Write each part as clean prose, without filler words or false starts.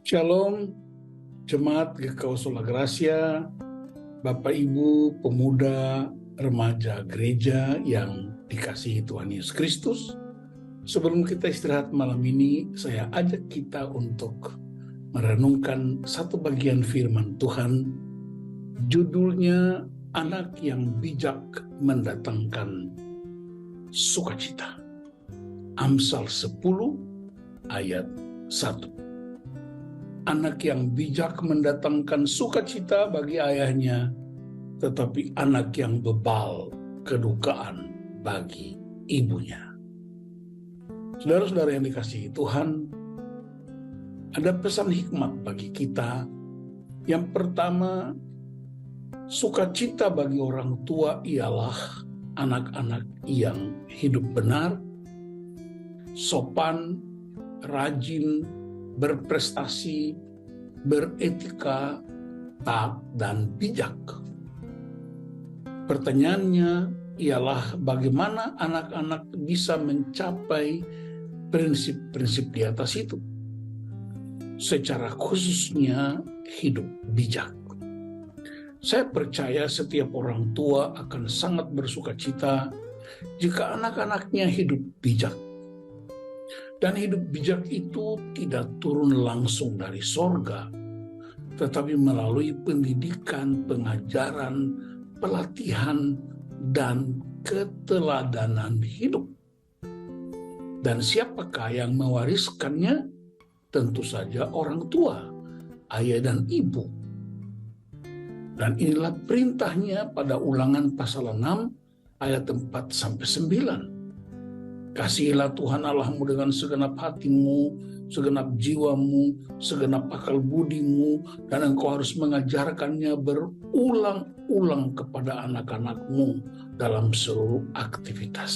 Shalom, Jemaat GKU Sola Gracia, Bapak Ibu, pemuda, remaja gereja yang dikasihi Tuhan Yesus Kristus. Sebelum kita istirahat malam ini, saya ajak kita untuk merenungkan satu bagian firman Tuhan. Judulnya, Anak yang Bijak Mendatangkan Sukacita. Amsal 10 ayat 1. Anak yang bijak mendatangkan sukacita bagi ayahnya, tetapi anak yang bebal kedukaan bagi ibunya. Saudara-saudara yang dikasihi Tuhan, ada pesan hikmat bagi kita. Yang pertama, sukacita bagi orang tua ialah anak-anak yang hidup benar, sopan, rajin, berprestasi, beretika, taat, dan bijak. Pertanyaannya ialah bagaimana anak-anak bisa mencapai prinsip-prinsip di atas itu, secara khususnya hidup bijak. Saya percaya setiap orang tua akan sangat bersukacita jika anak-anaknya hidup bijak. Dan hidup bijak itu tidak turun langsung dari sorga, tetapi melalui pendidikan, pengajaran, pelatihan, dan keteladanan hidup. Dan siapakah yang mewariskannya? Tentu saja orang tua, ayah dan ibu. Dan inilah perintahnya pada Ulangan pasal 6 ayat 4-9. Kasihilah Tuhan Allahmu dengan segenap hatimu, segenap jiwamu, segenap akal budimu, dan engkau harus mengajarkannya berulang-ulang kepada anak-anakmu dalam seluruh aktivitas.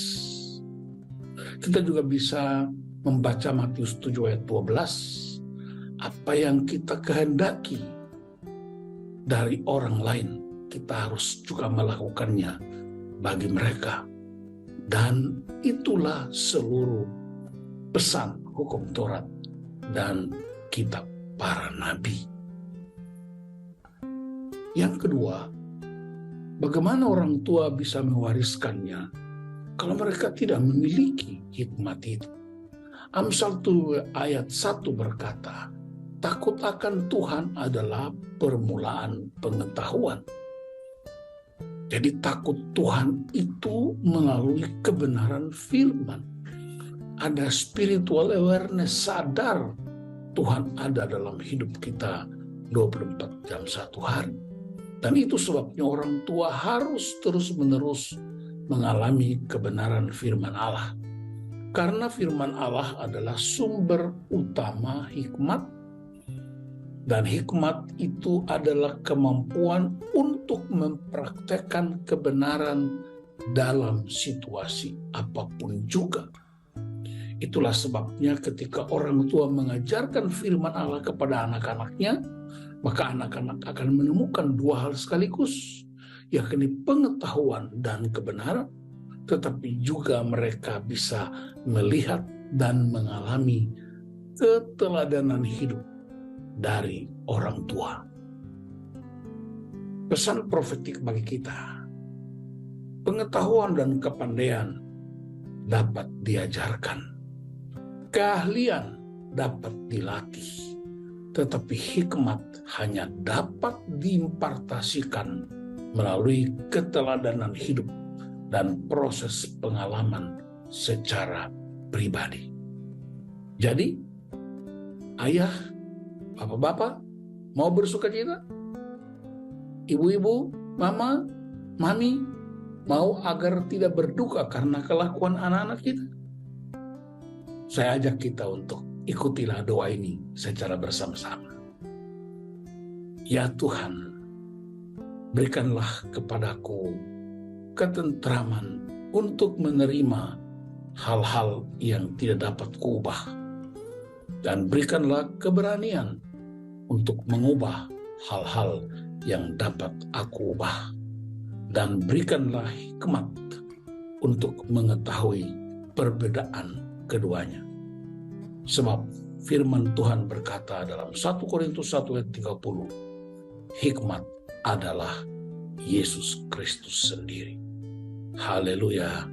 Kita juga bisa membaca Matius 7 ayat 12. Apa yang kita kehendaki dari orang lain, kita harus juga melakukannya bagi mereka. Dan itulah seluruh pesan hukum Taurat dan kitab para nabi. Yang kedua, bagaimana orang tua bisa mewariskannya kalau mereka tidak memiliki hikmat itu? Amsal 2 ayat 1 berkata, takut akan Tuhan adalah permulaan pengetahuan. Jadi takut Tuhan itu melalui kebenaran firman. Ada spiritual awareness, sadar Tuhan ada dalam hidup kita 24 jam satu hari. Dan itu sebabnya orang tua harus terus-menerus mengalami kebenaran firman Allah. Karena firman Allah adalah sumber utama hikmat. Dan hikmat itu adalah kemampuan untuk mempraktekkan kebenaran dalam situasi apapun juga. Itulah sebabnya ketika orang tua mengajarkan firman Allah kepada anak-anaknya, maka anak-anak akan menemukan dua hal sekaligus, yakni pengetahuan dan kebenaran, tetapi juga mereka bisa melihat dan mengalami keteladanan hidup dari orang tua. Pesan profetik bagi kita, pengetahuan dan kepandaian dapat diajarkan, keahlian dapat dilatih, tetapi hikmat hanya dapat diimpartasikan melalui keteladanan hidup dan proses pengalaman secara pribadi. Jadi, ayah, bapak-bapak, mau bersukacita? Ibu-ibu, mama, mami, mau agar tidak berduka karena kelakuan anak-anak kita? Saya ajak kita untuk ikutilah doa ini secara bersama-sama. Ya Tuhan, berikanlah kepadaku ketentraman untuk menerima hal-hal yang tidak dapat kuubah. Dan berikanlah keberanian untuk mengubah hal-hal yang dapat aku ubah. Dan berikanlah hikmat untuk mengetahui perbedaan keduanya. Sebab Firman Tuhan berkata dalam 1 Korintus 1 ayat 30, hikmat adalah Yesus Kristus sendiri. Haleluya.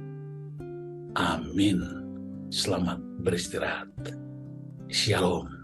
Amin. Selamat beristirahat. Shalom.